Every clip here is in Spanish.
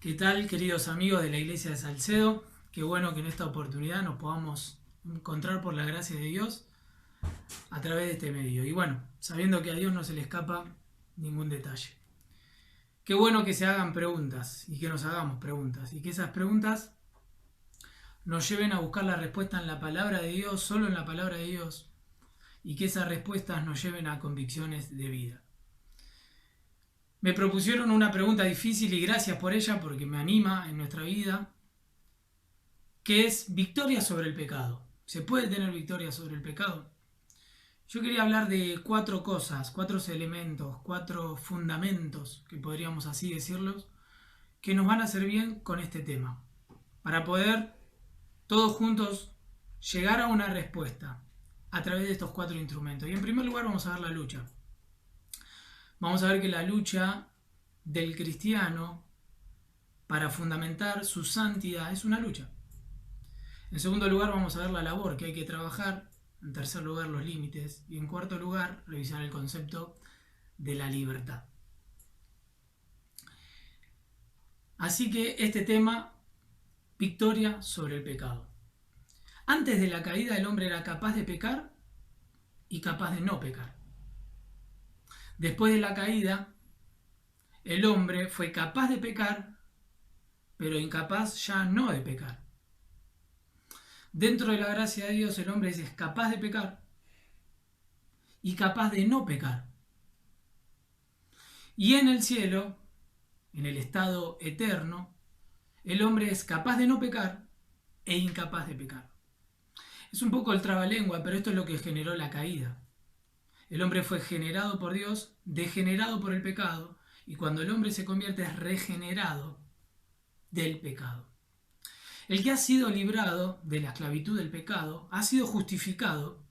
¿Qué tal, queridos amigos de la Iglesia de Salcedo? Qué bueno que en esta oportunidad nos podamos encontrar por la gracia de Dios a través de este medio. Y bueno, sabiendo que a Dios no se le escapa ningún detalle. Qué bueno que se hagan preguntas y que nos hagamos preguntas y que esas preguntas nos lleven a buscar la respuesta en la palabra de Dios, solo en la palabra de Dios, y que esas respuestas nos lleven a convicciones de vida. Me propusieron una pregunta difícil y gracias por ella porque me anima en nuestra vida, que es victoria sobre el pecado. ¿Se puede tener victoria sobre el pecado? Yo quería hablar de 4 cosas, 4 elementos, 4 fundamentos, que podríamos así decirlos, que nos van a hacer bien con este tema, para poder todos juntos llegar a una respuesta a través de estos 4 instrumentos. Y en primer lugar vamos a ver la lucha. Vamos a ver que la lucha del cristiano para fundamentar su santidad es una lucha. En segundo lugar vamos a ver la labor que hay que trabajar. En tercer lugar los límites. Y en cuarto lugar revisar el concepto de la libertad. Así que este tema, victoria sobre el pecado. Antes de la caída el hombre era capaz de pecar y capaz de no pecar. Después de la caída el hombre fue capaz de pecar, pero incapaz ya no de pecar. Dentro de la gracia de Dios el hombre es capaz de pecar y capaz de no pecar. Y en el cielo, en el estado eterno, el hombre es capaz de no pecar e incapaz de pecar. Es un poco el trabalengua, pero esto es lo que generó la caída. El hombre fue generado por Dios, degenerado por el pecado, y cuando el hombre se convierte es regenerado del pecado. El que ha sido librado de la esclavitud del pecado ha sido justificado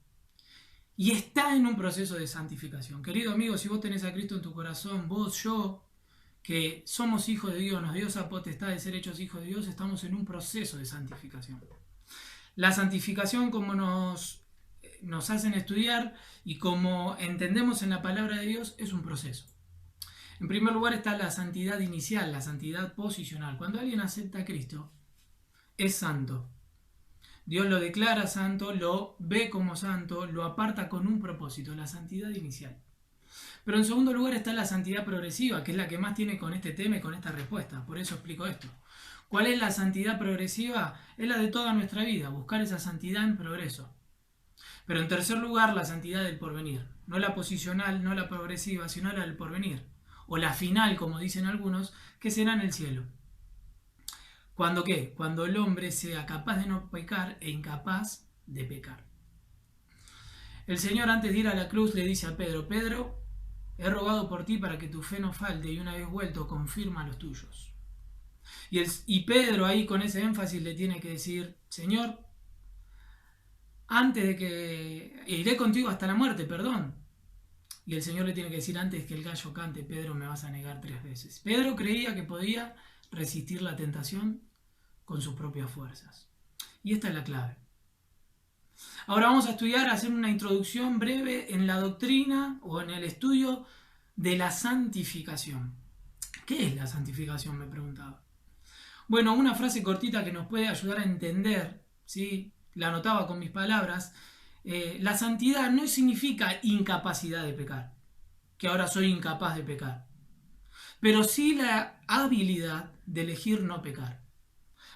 y está en un proceso de santificación. Querido amigo, si vos tenés a Cristo en tu corazón, vos, yo, que somos hijos de Dios, nos dio esa potestad de ser hechos hijos de Dios, estamos en un proceso de santificación. La santificación, como nos hacen estudiar y como entendemos en la palabra de Dios, es un proceso. En primer lugar está la santidad inicial, la santidad posicional. Cuando alguien acepta a Cristo, es santo. Dios lo declara santo, lo ve como santo, lo aparta con un propósito, la santidad inicial. Pero en segundo lugar está la santidad progresiva, que es la que más tiene con este tema y con esta respuesta. Por eso explico esto. ¿Cuál es la santidad progresiva? Es la de toda nuestra vida, buscar esa santidad en progreso. Pero en tercer lugar, la santidad del porvenir. No la posicional, no la progresiva, sino la del porvenir. O la final, como dicen algunos, que será en el cielo. ¿Cuándo qué? Cuando el hombre sea capaz de no pecar e incapaz de pecar. El Señor antes de ir a la cruz le dice a Pedro, Pedro, he rogado por ti para que tu fe no falte y una vez vuelto confirma los tuyos. Y Pedro ahí con ese énfasis le tiene que decir, Señor, antes de que iré contigo hasta la muerte, perdón. Y el Señor le tiene que decir, antes que el gallo cante, Pedro, me vas a negar 3 veces. Pedro creía que podía resistir la tentación con sus propias fuerzas. Y esta es la clave. Ahora vamos a estudiar, a hacer una introducción breve en la doctrina o en el estudio de la santificación. ¿Qué es la santificación? Me preguntaba. Bueno, una frase cortita que nos puede ayudar a entender, ¿sí? La anotaba con mis palabras. La santidad no significa incapacidad de pecar, que ahora soy incapaz de pecar, pero sí la habilidad de elegir no pecar.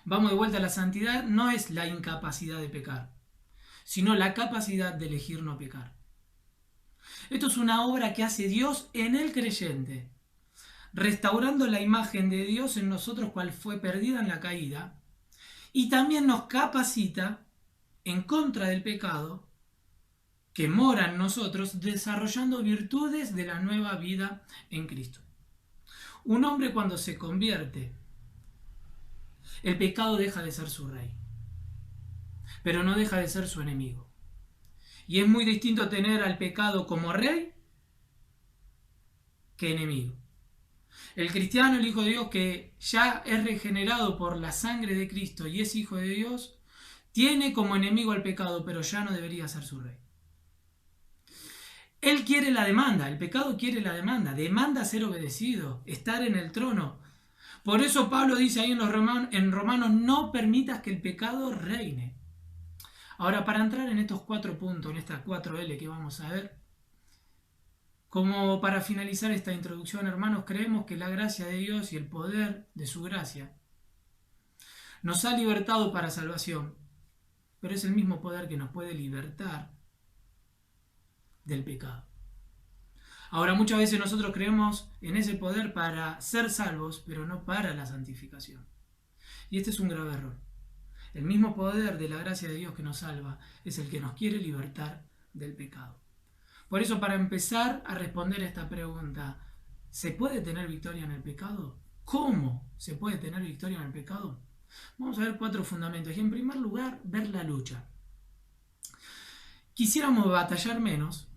Vamos de vuelta, la santidad no es la incapacidad de pecar, sino la capacidad de elegir no pecar. Esto es una obra que hace Dios en el creyente, restaurando la imagen de Dios en nosotros cual fue perdida en la caída, y también nos capacita en contra del pecado que mora en nosotros, desarrollando virtudes de la nueva vida en Cristo. Un hombre cuando se convierte, el pecado deja de ser su rey, pero no deja de ser su enemigo. Y es muy distinto tener al pecado como rey que enemigo. El cristiano, el hijo de Dios, que ya es regenerado por la sangre de Cristo y es hijo de Dios, tiene como enemigo al pecado, pero ya no debería ser su rey. Él quiere la demanda, el pecado quiere la demanda, demanda ser obedecido, estar en el trono. Por eso Pablo dice ahí en Romanos, no permitas que el pecado reine. Ahora, para entrar en estos 4 puntos, en estas 4L que vamos a ver, como para finalizar esta introducción, hermanos, creemos que la gracia de Dios y el poder de su gracia nos ha libertado para salvación, pero es el mismo poder que nos puede libertar del pecado. Ahora, muchas veces nosotros creemos en ese poder para ser salvos, pero no para la santificación. Y este es un grave error. El mismo poder de la gracia de Dios que nos salva es el que nos quiere libertar del pecado. Por eso, para empezar a responder a esta pregunta, ¿se puede tener victoria en el pecado? ¿Cómo se puede tener victoria en el pecado? Vamos a ver 4 fundamentos. Y en primer lugar, ver la lucha. Quisiéramos batallar menos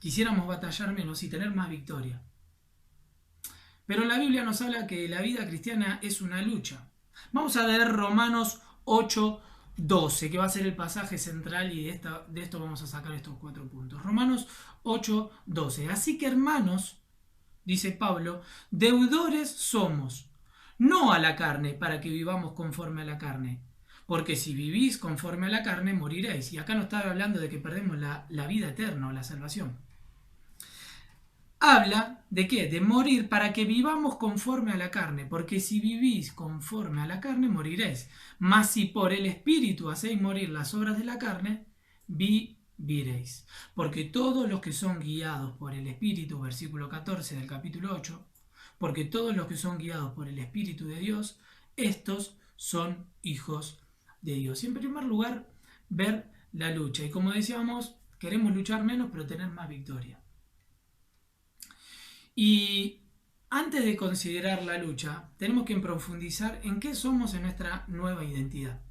y tener más victoria. Pero la Biblia nos habla que la vida cristiana es una lucha. Vamos a leer Romanos 8:12, que va a ser el pasaje central, y de esto vamos a sacar estos 4 puntos. Romanos 8:12. Así que, hermanos, dice Pablo, deudores somos, no a la carne, para que vivamos conforme a la carne. Porque si vivís conforme a la carne, moriréis. Y acá no está hablando de que perdemos la vida eterna o la salvación. Habla de qué? De morir para que vivamos conforme a la carne, porque si vivís conforme a la carne, moriréis. Mas si por el Espíritu hacéis morir las obras de la carne, viviréis. Porque todos los que son guiados por el Espíritu, versículo 14 del capítulo 8, porque todos los que son guiados por el Espíritu de Dios, estos son hijos de Dios. Y en primer lugar, ver la lucha. Y como decíamos, queremos luchar menos, pero tener más victoria. Y antes de considerar la lucha, tenemos que profundizar en qué somos en nuestra nueva identidad.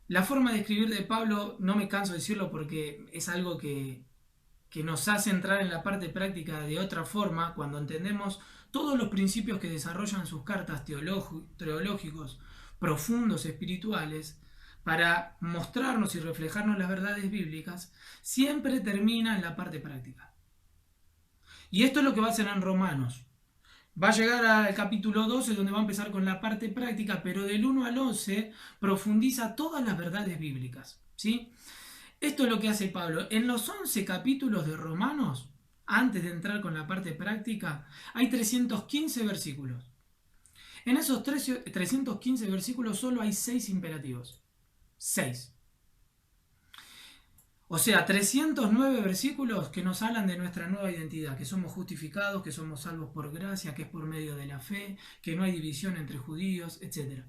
La forma de escribir de Pablo, no me canso de decirlo porque es algo que nos hace entrar en la parte práctica de otra forma cuando entendemos todos los principios que desarrollan sus cartas teológicos profundos, espirituales, para mostrarnos y reflejarnos las verdades bíblicas, siempre termina en la parte práctica. Y esto es lo que va a hacer en Romanos. Va a llegar al capítulo 12, donde va a empezar con la parte práctica, pero del 1 al 11 profundiza todas las verdades bíblicas, ¿sí? Esto es lo que hace Pablo. En los 11 capítulos de Romanos, antes de entrar con la parte práctica, hay 315 versículos. En esos 315 versículos solo hay 6 imperativos. 6. O sea, 309 versículos que nos hablan de nuestra nueva identidad, que somos justificados, que somos salvos por gracia, que es por medio de la fe, que no hay división entre judíos, etc.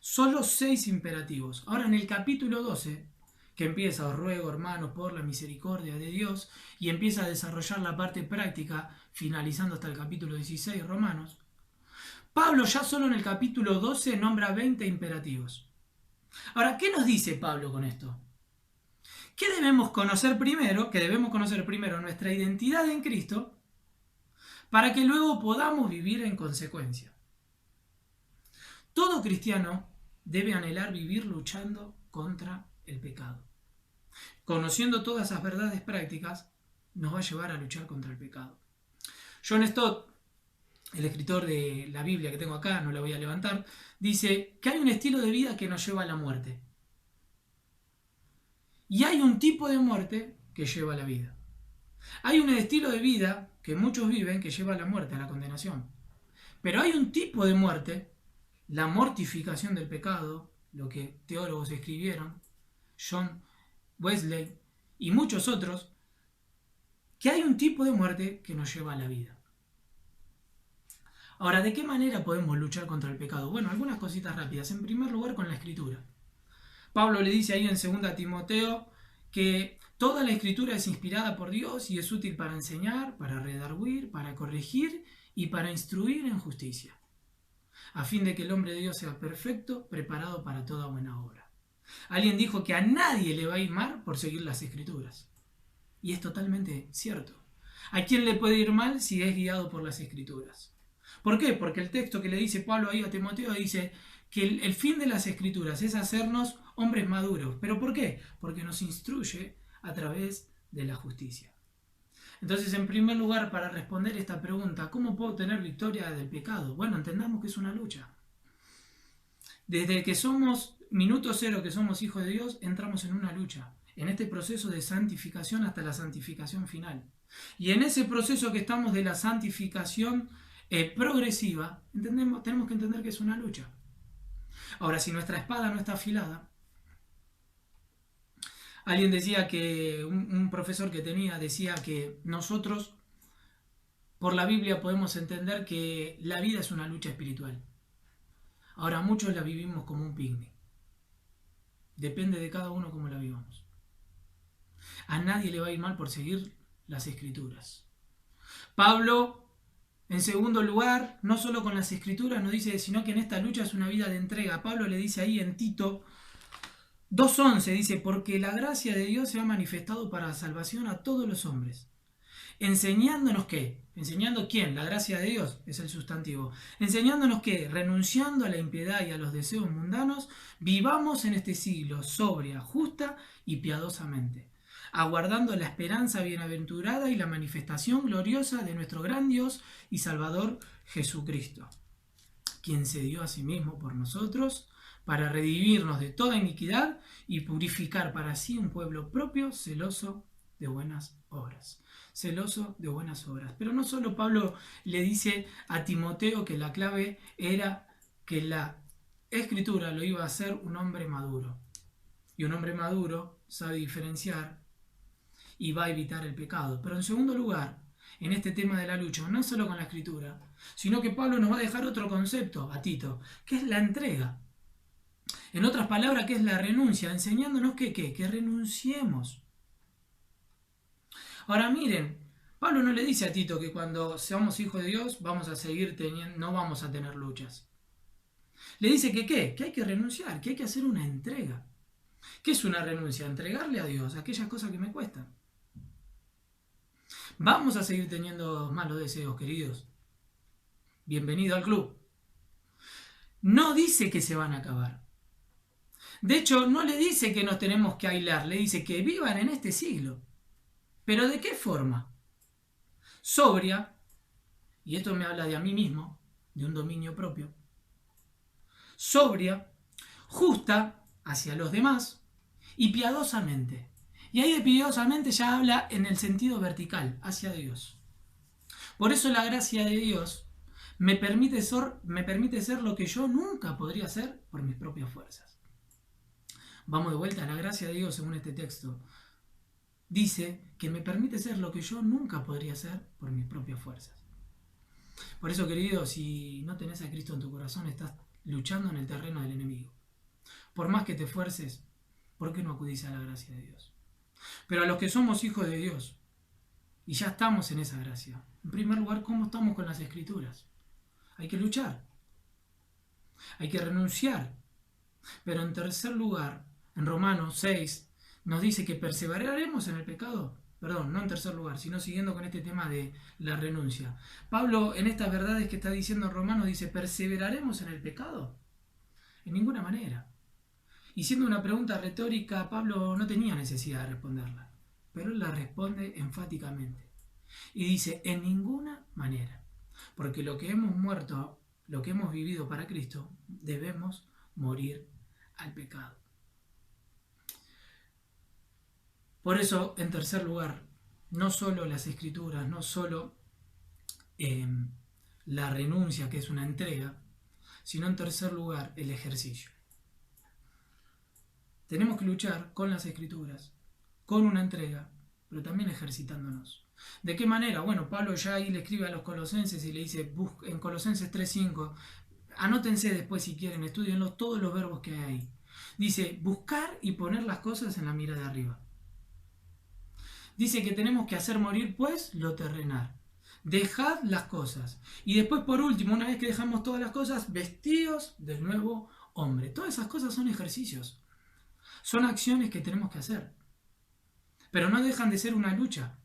Solo 6 imperativos. Ahora en el capítulo 12, que empieza, os ruego, hermanos, por la misericordia de Dios, y empieza a desarrollar la parte práctica, finalizando hasta el capítulo 16, Romanos, Pablo ya solo en el capítulo 12 nombra 20 imperativos. Ahora, ¿qué nos dice Pablo con esto? ¿Qué debemos conocer primero? Que debemos conocer primero nuestra identidad en Cristo para que luego podamos vivir en consecuencia. Todo cristiano debe anhelar vivir luchando contra el pecado. Conociendo todas esas verdades prácticas, nos va a llevar a luchar contra el pecado. John Stott, el escritor de la Biblia que tengo acá, no la voy a levantar, dice que hay un estilo de vida que nos lleva a la muerte. Y hay un tipo de muerte que lleva a la vida. Hay un estilo de vida que muchos viven que lleva a la muerte, a la condenación. Pero hay un tipo de muerte, la mortificación del pecado, lo que teólogos escribieron, John Wesley y muchos otros, que hay un tipo de muerte que nos lleva a la vida. Ahora, ¿de qué manera podemos luchar contra el pecado? Bueno, algunas cositas rápidas. En primer lugar, con la Escritura. Pablo le dice ahí en 2 Timoteo que toda la Escritura es inspirada por Dios y es útil para enseñar, para redarguir, para corregir y para instruir en justicia, a fin de que el hombre de Dios sea perfecto, preparado para toda buena obra. Alguien dijo que a nadie le va a ir mal por seguir las Escrituras. Y es totalmente cierto. ¿A quién le puede ir mal si es guiado por las Escrituras? ¿Por qué? Porque el texto que le dice Pablo ahí a Timoteo dice que el fin de las Escrituras es hacernos hombres maduros. ¿Pero por qué? Porque nos instruye a través de la justicia. Entonces, en primer lugar, para responder esta pregunta, ¿cómo puedo tener victoria del pecado? Bueno, entendamos que es una lucha. Desde que somos minuto cero, que somos hijos de Dios, entramos en una lucha, en este proceso de santificación hasta la santificación final. Y en ese proceso que estamos de la santificación progresiva, tenemos que entender que es una lucha. Ahora, si nuestra espada no está afilada, alguien decía que, un profesor que tenía, decía que nosotros, por la Biblia, podemos entender que la vida es una lucha espiritual. Ahora, muchos la vivimos como un picnic. Depende de cada uno cómo la vivamos. A nadie le va a ir mal por seguir las Escrituras. Pablo, en segundo lugar, no solo con las Escrituras nos dice, sino que en esta lucha es una vida de entrega. Pablo le dice ahí en Tito 2:11, dice, porque la gracia de Dios se ha manifestado para salvación a todos los hombres. Enseñándonos qué, enseñando quién, la gracia de Dios es el sustantivo, enseñándonos que, renunciando a la impiedad y a los deseos mundanos, vivamos en este siglo sobria, justa y piadosamente, aguardando la esperanza bienaventurada y la manifestación gloriosa de nuestro gran Dios y Salvador Jesucristo, quien se dio a sí mismo por nosotros para redimirnos de toda iniquidad y purificar para sí un pueblo propio, celoso de buenas obras. Celoso de buenas obras. Pero no solo Pablo le dice a Timoteo que la clave era que la Escritura lo iba a hacer un hombre maduro. Y un hombre maduro sabe diferenciar y va a evitar el pecado. Pero en segundo lugar, en este tema de la lucha, no solo con la Escritura, sino que Pablo nos va a dejar otro concepto a Tito, que es la entrega. En otras palabras, que es la renuncia, enseñándonos que renunciemos. Ahora miren, Pablo no le dice a Tito que cuando seamos hijos de Dios vamos a seguir teniendo, no vamos a tener luchas. Le dice que ¿qué? Que hay que renunciar, que hay que hacer una entrega. ¿Qué es una renuncia? Entregarle a Dios aquellas cosas que me cuestan. Vamos a seguir teniendo malos deseos, queridos. Bienvenido al club. No dice que se van a acabar. De hecho, no le dice que nos tenemos que aislar, le dice que vivan en este siglo. ¿Pero de qué forma? Sobria, y esto me habla de a mí mismo, de un dominio propio. Sobria, justa hacia los demás y piadosamente. Y ahí de piadosamente ya habla en el sentido vertical, hacia Dios. Por eso la gracia de Dios me permite ser lo que yo nunca podría hacer por mis propias fuerzas. Vamos de vuelta a la gracia de Dios según este texto. Dice que me permite ser lo que yo nunca podría hacer por mis propias fuerzas. Por eso, querido, si no tenés a Cristo en tu corazón, estás luchando en el terreno del enemigo. Por más que te esfuerces, ¿por qué no acudís a la gracia de Dios? Pero a los que somos hijos de Dios, y ya estamos en esa gracia, en primer lugar, ¿cómo estamos con las Escrituras? Hay que luchar. Hay que renunciar. Pero en tercer lugar, en Romanos 6, nos dice que perseveraremos en el pecado. Perdón, no en tercer lugar, sino siguiendo con este tema de la renuncia. Pablo, en estas verdades que está diciendo en Romanos, dice, ¿perseveraremos en el pecado? En ninguna manera. Y siendo una pregunta retórica, Pablo no tenía necesidad de responderla, pero él la responde enfáticamente. Y dice, en ninguna manera. Porque lo que hemos muerto, lo que hemos vivido para Cristo, debemos morir al pecado. Por eso, en tercer lugar, no solo las Escrituras, no solo la renuncia, que es una entrega, sino en tercer lugar, el ejercicio. Tenemos que luchar con las Escrituras, con una entrega, pero también ejercitándonos. ¿De qué manera? Bueno, Pablo ya ahí le escribe a los colosenses y le dice, en Colosenses 3:5, anótense después si quieren, estudienlo todos los verbos que hay ahí. Dice, buscar y poner las cosas en la mira de arriba. Dice que tenemos que hacer morir pues lo terrenal. Dejad las cosas. Y después por último, una vez que dejamos todas las cosas, vestidos del nuevo hombre. Todas esas cosas son ejercicios. Son acciones que tenemos que hacer. Pero no dejan de ser una lucha.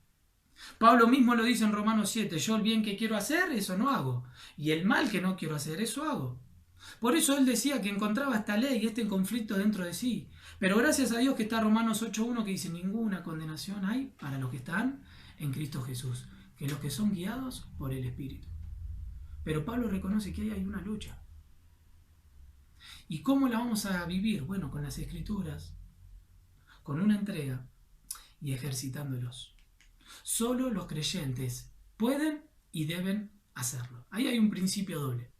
Pablo mismo lo dice en Romanos 7. Yo el bien que quiero hacer, eso no hago. Y el mal que no quiero hacer, eso hago. Por eso él decía que encontraba esta ley y este conflicto dentro de sí. Pero gracias a Dios que está Romanos 8:1 que dice, ninguna condenación hay para los que están en Cristo Jesús, que los que son guiados por el Espíritu. Pero Pablo reconoce que ahí hay una lucha. ¿Y cómo la vamos a vivir? Bueno, con las Escrituras, con una entrega y ejercitándolos. Solo los creyentes pueden y deben hacerlo. Ahí hay un principio doble.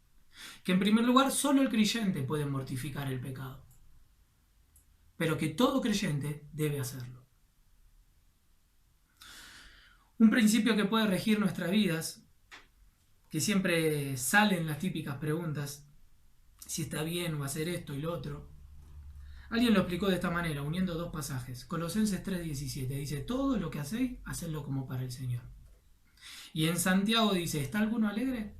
Que en primer lugar, solo el creyente puede mortificar el pecado. Pero que todo creyente debe hacerlo. Un principio que puede regir nuestras vidas, que siempre salen las típicas preguntas, si está bien o hacer esto y lo otro. Alguien lo explicó de esta manera, uniendo dos pasajes. Colosenses 3:17 dice, todo lo que hacéis, hacedlo como para el Señor. Y en Santiago dice, ¿está alguno alegre?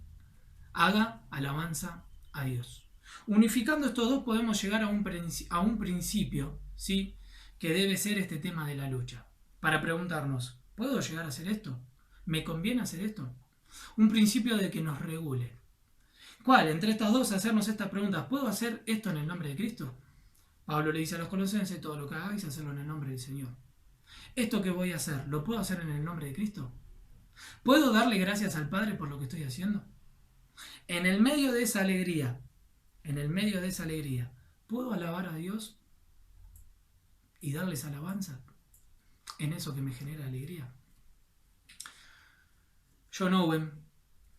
Haga alabanza a Dios. Unificando estos dos podemos llegar a un principio, ¿sí?, que debe ser este tema de la lucha. Para preguntarnos, ¿puedo llegar a hacer esto? ¿Me conviene hacer esto? Un principio de que nos regule. ¿Cuál? Entre estas dos, hacernos estas preguntas. ¿Puedo hacer esto en el nombre de Cristo? Pablo le dice a los colosenses, todo lo que hagáis, hacerlo en el nombre del Señor. ¿Esto que voy a hacer, lo puedo hacer en el nombre de Cristo? ¿Puedo darle gracias al Padre por lo que estoy haciendo? En el medio de esa alegría, ¿puedo alabar a Dios y darles alabanza en eso que me genera alegría? John Owen,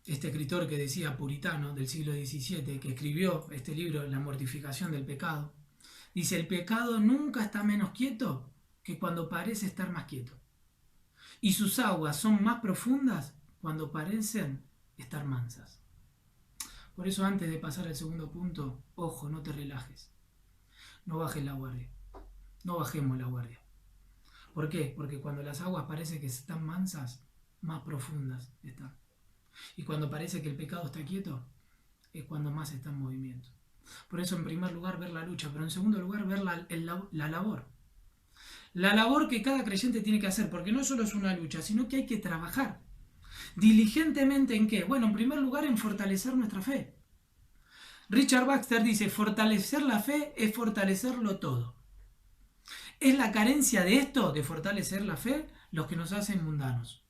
este escritor que decía puritano del siglo XVII, que escribió este libro, La mortificación del pecado, dice, el pecado nunca está menos quieto que cuando parece estar más quieto. Y sus aguas son más profundas cuando parecen estar mansas. Por eso antes de pasar al segundo punto, ojo, no te relajes. No bajes la guardia. No bajemos la guardia. ¿Por qué? Porque cuando las aguas parecen que están mansas, más profundas están. Y cuando parece que el pecado está quieto, es cuando más está en movimiento. Por eso en primer lugar ver la lucha, pero en segundo lugar ver la labor. La labor que cada creyente tiene que hacer, porque no solo es una lucha, sino que hay que trabajar. ¿Diligentemente en qué? Bueno, en primer lugar en fortalecer nuestra fe. Richard Baxter dice, fortalecer la fe es fortalecerlo todo. Es la carencia de esto, de fortalecer la fe, los que nos hacen mundanos.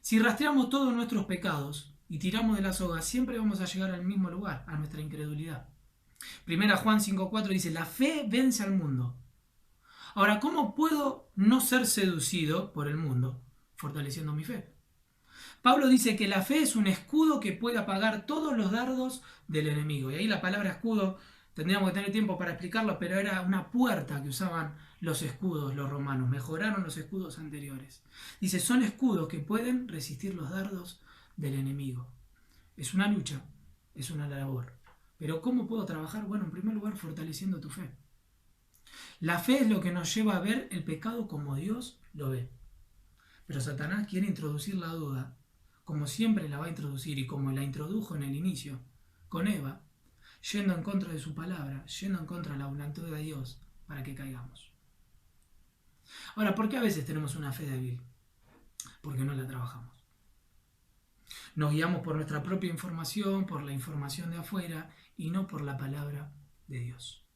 Si rastreamos todos nuestros pecados y tiramos de la soga, siempre vamos a llegar al mismo lugar, a nuestra incredulidad. Primera Juan 5:4 dice, la fe vence al mundo. Ahora, ¿cómo puedo no ser seducido por el mundo? Fortaleciendo mi fe. Pablo dice que la fe es un escudo que puede apagar todos los dardos del enemigo. Y ahí la palabra escudo, tendríamos que tener tiempo para explicarlo, pero era una puerta que usaban los escudos, los romanos. Mejoraron los escudos anteriores. Dice, son escudos que pueden resistir los dardos del enemigo. Es una lucha, es una labor. Pero ¿cómo puedo trabajar? Bueno, en primer lugar, fortaleciendo tu fe. La fe es lo que nos lleva a ver el pecado como Dios lo ve. Pero Satanás quiere introducir la duda, como siempre la va a introducir y como la introdujo en el inicio, con Eva, yendo en contra de su palabra, yendo en contra de la voluntad de Dios, para que caigamos. Ahora, ¿por qué a veces tenemos una fe débil? Porque no la trabajamos. Nos guiamos por nuestra propia información, por la información de afuera y no por la palabra de Dios.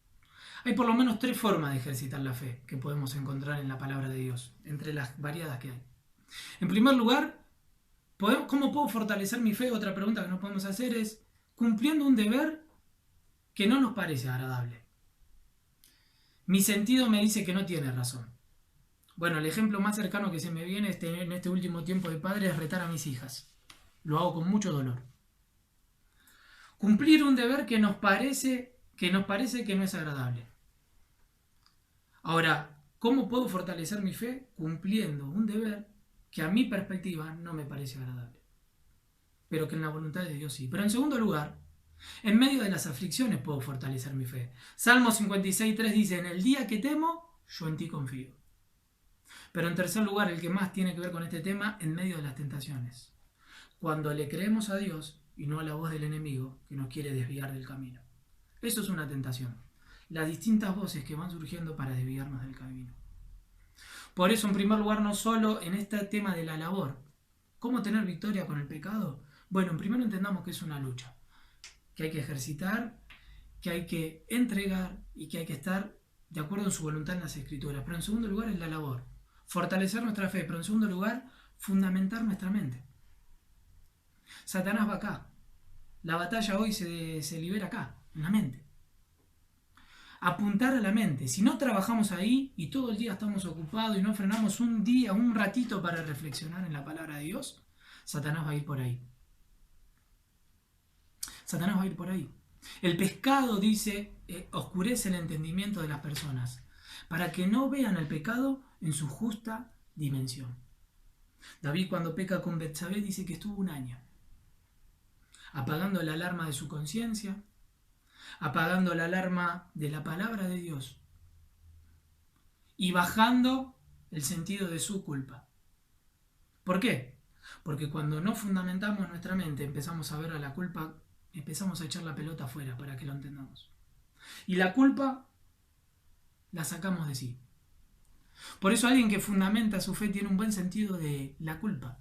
Hay por lo menos 3 formas de ejercitar la fe que podemos encontrar en la palabra de Dios, entre las variadas que hay. En primer lugar, ¿cómo puedo fortalecer mi fe? Otra pregunta que nos podemos hacer es, cumpliendo un deber que no nos parece agradable. Mi sentido me dice que no tiene razón. Bueno, el ejemplo más cercano que se me viene en este último tiempo de padre es retar a mis hijas. Lo hago con mucho dolor. Cumplir un deber que nos parece que no es agradable. Ahora, ¿cómo puedo fortalecer mi fe? Cumpliendo un deber que a mi perspectiva no me parece agradable, pero que en la voluntad de Dios sí. Pero en segundo lugar, en medio de las aflicciones puedo fortalecer mi fe. Salmo 56:3 dice, en el día que temo, yo en ti confío. Pero en tercer lugar, el que más tiene que ver con este tema, en medio de las tentaciones. Cuando le creemos a Dios y no a la voz del enemigo que nos quiere desviar del camino. Eso es una tentación. Las distintas voces que van surgiendo para desviarnos del camino. Por eso, en primer lugar, no solo en este tema de la labor. ¿Cómo tener victoria con el pecado? Bueno, en primero entendamos que es una lucha, que hay que ejercitar, que hay que entregar y que hay que estar de acuerdo en su voluntad en las Escrituras. Pero en segundo lugar es la labor. fortalecer nuestra fe, pero en segundo lugar, fundamentar nuestra mente. Satanás va acá. La batalla hoy se libera acá, en la mente. Apuntar a la mente. Si no trabajamos ahí y todo el día estamos ocupados y no frenamos un día, un ratito para reflexionar en la palabra de Dios, Satanás va a ir por ahí. Satanás va a ir por ahí. El pecado, dice, oscurece el entendimiento de las personas para que no vean el pecado en su justa dimensión. David, cuando peca con Betsabé, dice que estuvo un año apagando la alarma de su conciencia, apagando la alarma de la palabra de Dios y bajando el sentido de su culpa. ¿Por qué? Porque cuando no fundamentamos nuestra mente, empezamos a ver a la culpa, empezamos a echar la pelota afuera para que lo entendamos. Y la culpa la sacamos de sí. Por eso alguien que fundamenta su fe tiene un buen sentido de la culpa.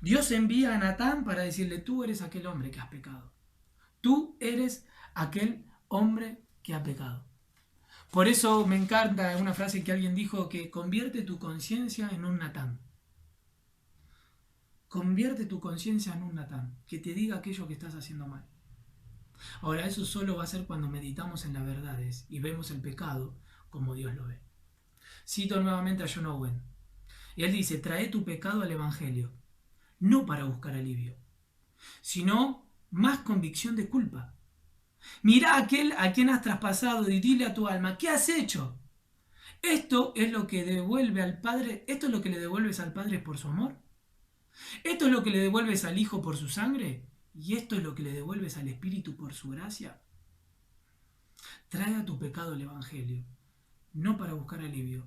Dios envía a Natán para decirle: tú eres aquel hombre que has pecado. Tú eres aquel hombre que ha pecado. Por eso me encanta una frase que alguien dijo, que convierte tu conciencia en un Natán. Convierte tu conciencia en un Natán, que te diga aquello que estás haciendo mal. Ahora, eso solo va a ser cuando meditamos en las verdades y vemos el pecado como Dios lo ve. Cito nuevamente a John Owen. Y él dice: trae tu pecado al Evangelio, no para buscar alivio, sino más convicción de culpa. Mirá a aquel a quien has traspasado y dile a tu alma: ¿qué has hecho? Esto es lo que devuelve al Padre, esto es lo que le devuelves al Padre por su amor. Esto es lo que le devuelves al Hijo por su sangre. Y esto es lo que le devuelves al Espíritu por su gracia. Trae a tu pecado el Evangelio, no para buscar alivio,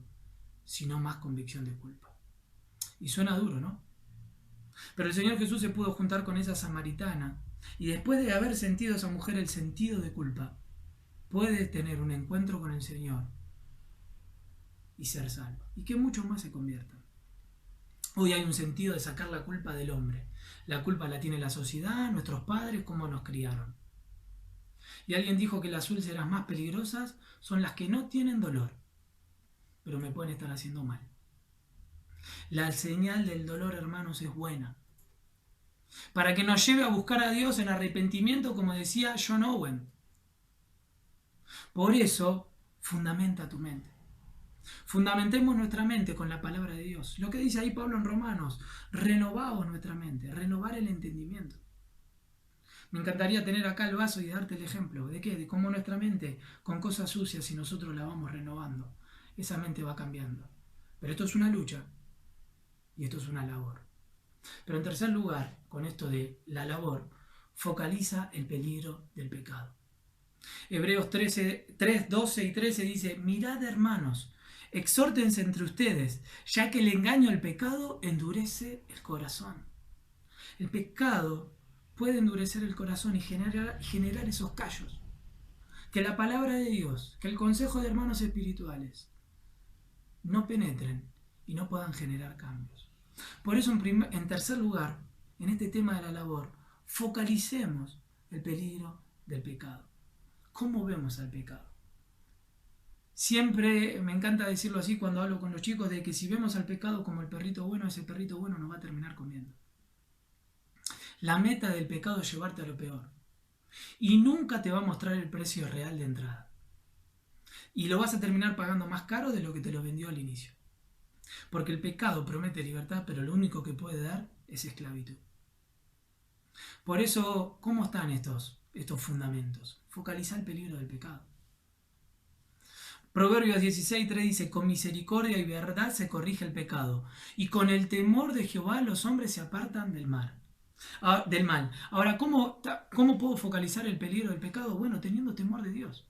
sino más convicción de culpa. Y suena duro, ¿no? Pero el Señor Jesús se pudo juntar con esa samaritana, y después de haber sentido esa mujer el sentido de culpa, puede tener un encuentro con el Señor y ser salva. Y que muchos más se conviertan. Hoy hay un sentido de sacar la culpa del hombre. La culpa la tiene la sociedad, nuestros padres, cómo nos criaron. Y alguien dijo que las úlceras más peligrosas son las que no tienen dolor, pero me pueden estar haciendo mal. La señal del dolor, hermanos, es buena, para que nos lleve a buscar a Dios en arrepentimiento, como decía John Owen. Por eso, fundamenta tu mente. Fundamentemos nuestra mente con la palabra de Dios. Lo que dice ahí Pablo en Romanos: renovaos nuestra mente, renovar el entendimiento. Me encantaría tener acá el vaso y darte el ejemplo. ¿De qué? De cómo nuestra mente, con cosas sucias, si nosotros la vamos renovando, esa mente va cambiando. Pero esto es una lucha y esto es una labor. Pero en tercer lugar, con esto de la labor, focaliza el peligro del pecado. Hebreos 3, 12 y 13 dice: mirad, hermanos, exhórtense entre ustedes, ya que el engaño al pecado endurece el corazón. El pecado puede endurecer el corazón y generar esos callos. Que la palabra de Dios, que el consejo de hermanos espirituales no penetren y no puedan generar cambios. Por eso, en tercer lugar, en este tema de la labor, focalicemos el peligro del pecado. ¿Cómo vemos al pecado? Siempre me encanta decirlo así cuando hablo con los chicos, de que si vemos al pecado como el perrito bueno, ese perrito bueno nos va a terminar comiendo. La meta del pecado es llevarte a lo peor. Y nunca te va a mostrar el precio real de entrada. Y lo vas a terminar pagando más caro de lo que te lo vendió al inicio. Porque el pecado promete libertad, pero lo único que puede dar es esclavitud. Por eso, ¿cómo están estos fundamentos? Focaliza el peligro del pecado. Proverbios 16:3 dice: con misericordia y verdad se corrige el pecado, y con el temor de Jehová los hombres se apartan del mal. Ahora, ¿cómo puedo focalizar el peligro del pecado? Bueno, teniendo temor de Dios.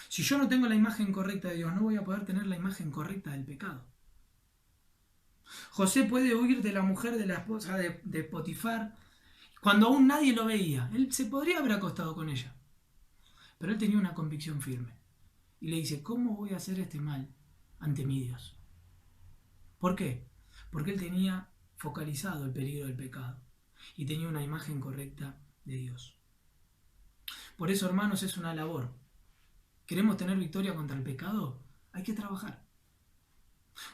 Si yo no tengo la imagen correcta de Dios, no voy a poder tener la imagen correcta del pecado. José puede huir de la mujer de la esposa de Potifar cuando aún nadie lo veía. Él se podría haber acostado con ella, pero él tenía una convicción firme. Y le dice: ¿cómo voy a hacer este mal ante mi Dios? ¿Por qué? Porque él tenía focalizado el peligro del pecado y tenía una imagen correcta de Dios. Por eso, hermanos, es una labor. ¿Queremos tener victoria contra el pecado? Hay que trabajar.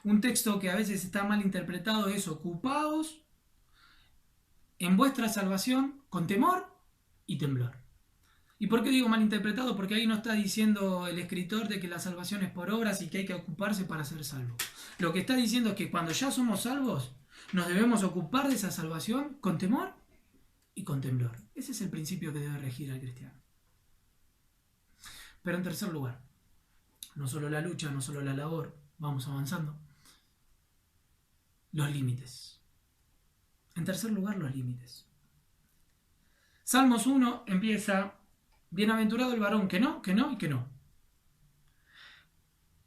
Un texto que a veces está mal interpretado es: ocupaos en vuestra salvación con temor y temblor. ¿Y por qué digo mal interpretado? Porque ahí no está diciendo el escritor de que la salvación es por obras y que hay que ocuparse para ser salvo. Lo que está diciendo es que cuando ya somos salvos, nos debemos ocupar de esa salvación con temor y con temblor. Ese es el principio que debe regir al cristiano. Pero en tercer lugar, no solo la lucha, no solo la labor, vamos avanzando, los límites. En tercer lugar, los límites. Salmos 1 empieza: bienaventurado el varón que no, que no y que no.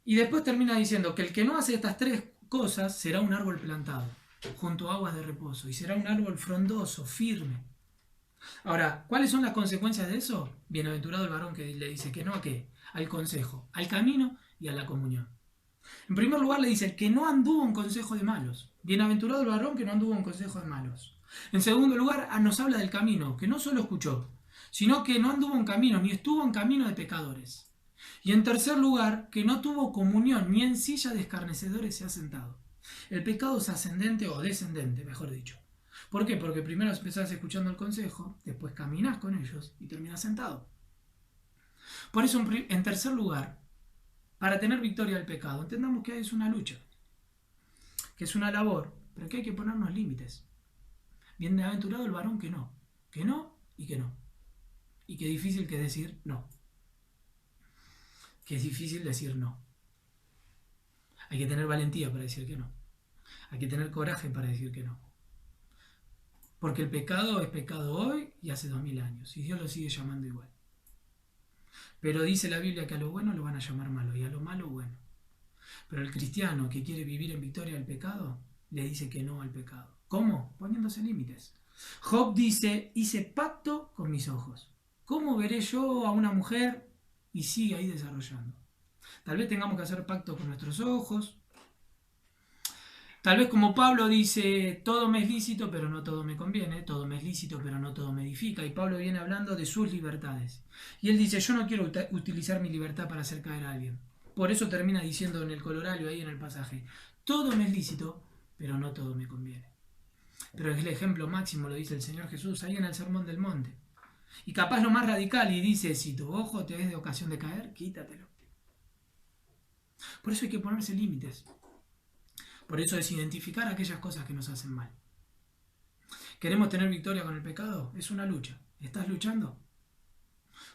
Y después termina diciendo que el que no hace estas tres cosas será un árbol plantado junto a aguas de reposo y será un árbol frondoso, firme. Ahora, ¿cuáles son las consecuencias de eso? Bienaventurado el varón que le dice que no a qué, al consejo, al camino y a la comunión. En primer lugar le dice: el que no anduvo en consejo de malos. Bienaventurado el varón que no anduvo en consejo de malos. En segundo lugar nos habla del camino, que no solo escuchó, sino que no anduvo en camino, ni estuvo en camino de pecadores. Y en tercer lugar, que no tuvo comunión, ni en silla de escarnecedores se ha sentado. El pecado es ascendente o descendente, mejor dicho. ¿Por qué? Porque primero empezás escuchando el consejo, después caminás con ellos y terminás sentado. Por eso, en tercer lugar, para tener victoria del pecado, entendamos que es una lucha, que es una labor, pero que hay que ponernos límites. Bienaventurado el varón que no y que no. Y qué difícil que decir no. Que es difícil decir no. Hay que tener valentía para decir que no. Hay que tener coraje para decir que no. Porque el pecado es pecado hoy y hace 2000 años. Y Dios lo sigue llamando igual. Pero dice la Biblia que a lo bueno lo van a llamar malo y a lo malo bueno. Pero el cristiano que quiere vivir en victoria del pecado, le dice que no al pecado. ¿Cómo? Poniéndose límites. Job dice: hice pacto con mis ojos. ¿Cómo veré yo a una mujer? Y sigue ahí desarrollando. Tal vez tengamos que hacer pacto con nuestros ojos. Tal vez como Pablo dice: todo me es lícito, pero no todo me conviene. Todo me es lícito, pero no todo me edifica. Y Pablo viene hablando de sus libertades. Y él dice: yo no quiero utilizar mi libertad para hacer caer a alguien. Por eso termina diciendo en el Corolario, ahí en el pasaje: todo me es lícito, pero no todo me conviene. Pero es el ejemplo máximo, lo dice el Señor Jesús ahí en el Sermón del Monte. Y capaz lo más radical, y dice: si tu ojo te es de ocasión de caer, quítatelo. Por eso hay que ponerse límites. Por eso es identificar aquellas cosas que nos hacen mal. ¿Queremos tener victoria con el pecado? Es una lucha. ¿Estás luchando?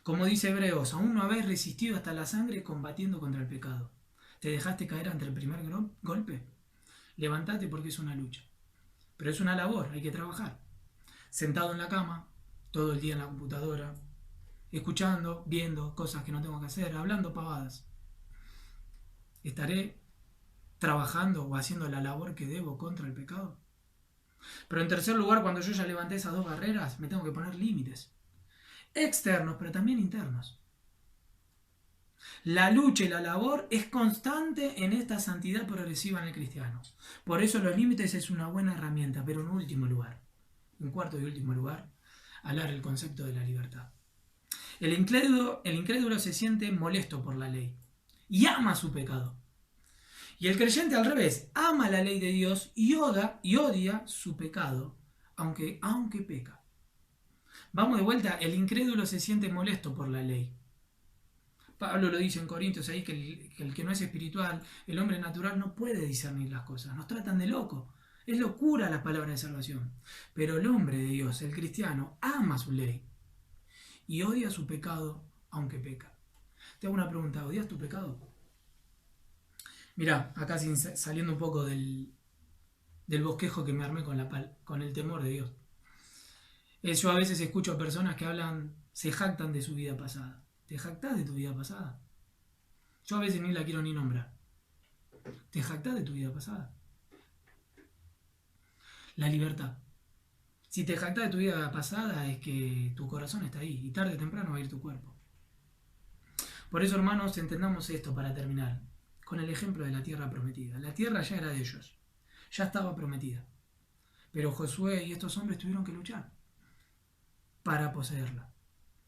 Como dice Hebreos: aún no habéis resistido hasta la sangre combatiendo contra el pecado. ¿Te dejaste caer ante el primer golpe? Levántate, porque es una lucha. Pero es una labor, hay que trabajar. Sentado en la cama, todo el día en la computadora, escuchando, viendo cosas que no tengo que hacer, hablando pavadas. ¿Estaré trabajando o haciendo la labor que debo contra el pecado? Pero en tercer lugar, cuando yo ya levanté esas dos barreras, me tengo que poner límites. Externos, pero también internos. La lucha y la labor es constante en esta santidad progresiva en el cristiano. Por eso los límites es una buena herramienta, pero en último lugar, en cuarto y último lugar, hablar el concepto de la libertad. El incrédulo se siente molesto por la ley y ama su pecado. Y el creyente al revés, ama la ley de Dios y odia su pecado, aunque peca. Vamos de vuelta: el incrédulo se siente molesto por la ley. Pablo lo dice en Corintios ahí, que el que no es espiritual, el hombre natural, no puede discernir las cosas. Nos tratan de loco. Es locura la palabra de salvación. Pero el hombre de Dios, el cristiano, ama su ley y odia su pecado, aunque peca. Te hago una pregunta: ¿odias tu pecado? Mirá, acá saliendo un poco del bosquejo que me armé con el temor de Dios. Yo a veces escucho a personas que se jactan de su vida pasada. ¿Te jactás de tu vida pasada? Yo a veces ni la quiero ni nombrar. ¿Te jactás de tu vida pasada? La libertad. Si te jactás de tu vida pasada, es que tu corazón está ahí y tarde o temprano va a ir tu cuerpo. Por eso, hermanos, entendamos esto para terminar, con el ejemplo de la tierra prometida. La tierra ya era de ellos, ya estaba prometida. Pero Josué y estos hombres tuvieron que luchar para poseerla,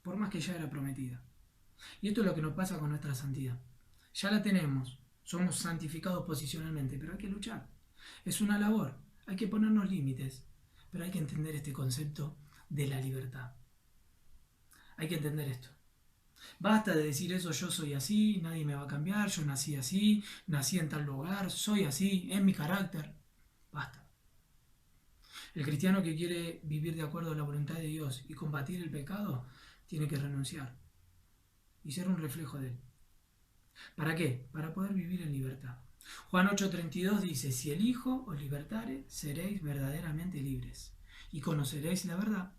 por más que ya era prometida. Y esto es lo que nos pasa con nuestra santidad. Ya la tenemos, somos santificados posicionalmente, pero hay que luchar. Es una labor, hay que ponernos límites, pero hay que entender este concepto de la libertad. Hay que entender esto. Basta de decir eso, yo soy así, nadie me va a cambiar, yo nací así, nací en tal lugar, soy así, es mi carácter. Basta. El cristiano que quiere vivir de acuerdo a la voluntad de Dios y combatir el pecado, tiene que renunciar y ser un reflejo de él. ¿Para qué? Para poder vivir en libertad. Juan 8:32 dice, si el Hijo os libertare, seréis verdaderamente libres, y conoceréis la verdad,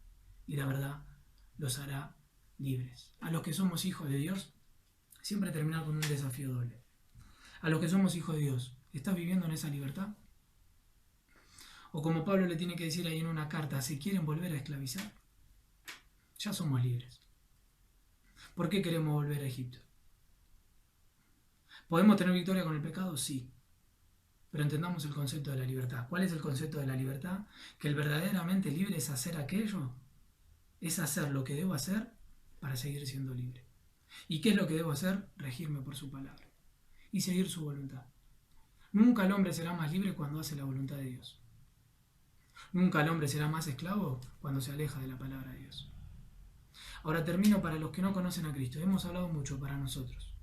y la verdad los hará libres. A los que somos hijos de Dios, siempre terminar con un desafío doble. A los que somos hijos de Dios, ¿estás viviendo en esa libertad? O como Pablo le tiene que decir ahí en una carta, ¿se quieren volver a esclavizar? Ya somos libres. ¿Por qué queremos volver a Egipto? ¿Podemos tener victoria con el pecado? Sí. Pero entendamos el concepto de la libertad. ¿Cuál es el concepto de la libertad? Que el verdaderamente libre es hacer aquello, es hacer lo que debo hacer para seguir siendo libre. ¿Y qué es lo que debo hacer? Regirme por su palabra y seguir su voluntad. Nunca el hombre será más libre cuando hace la voluntad de Dios. Nunca el hombre será más esclavo cuando se aleja de la palabra de Dios. Ahora termino para los que no conocen a Cristo. Hemos hablado mucho para nosotros,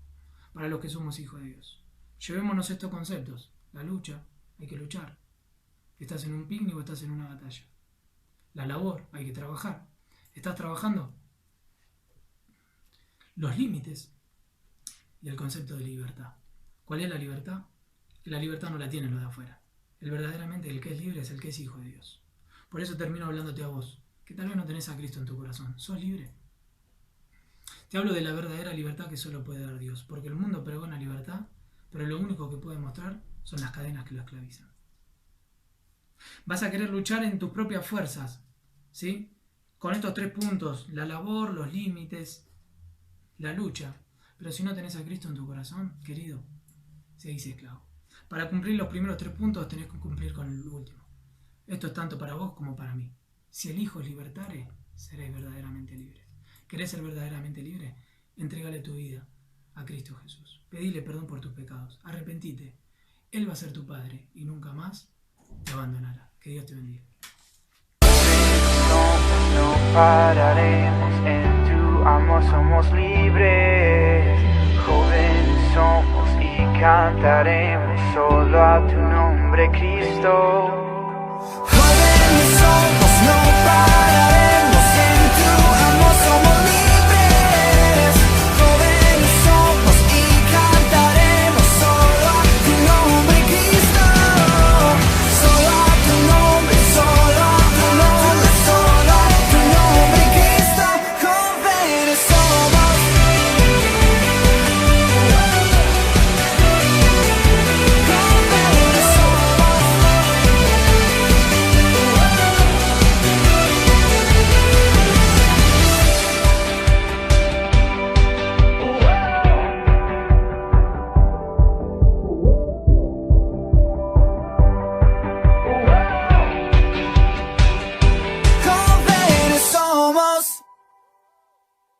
para los que somos hijos de Dios. Llevémonos estos conceptos. La lucha, hay que luchar. ¿Estás en un picnic o estás en una batalla? La labor, hay que trabajar. ¿Estás trabajando? Los límites y el concepto de libertad. ¿Cuál es la libertad? La libertad no la tienen los de afuera. Verdaderamente el que es libre es el que es hijo de Dios. Por eso termino hablándote a vos, que tal vez no tenés a Cristo en tu corazón. ¿Sos libre? Te hablo de la verdadera libertad que solo puede dar Dios, porque el mundo pregona libertad, pero lo único que puede mostrar son las cadenas que lo esclavizan. Vas a querer luchar en tus propias fuerzas, ¿sí? Con estos 3 puntos, la labor, los límites, la lucha. Pero si no tenés a Cristo en tu corazón, querido, seguís esclavo. Para cumplir los primeros 3 puntos tenés que cumplir con el último. Esto es tanto para vos como para mí. Si el Hijo os libertare, seréis verdaderamente libres. ¿Querés ser verdaderamente libre? Entrégale tu vida a Cristo Jesús. Pedile perdón por tus pecados. Arrepentite. Él va a ser tu Padre y nunca más te abandonará. Que Dios te bendiga. No pararemos, en tu amor somos libres. Jóvenes somos y cantaremos solo a tu nombre, Cristo.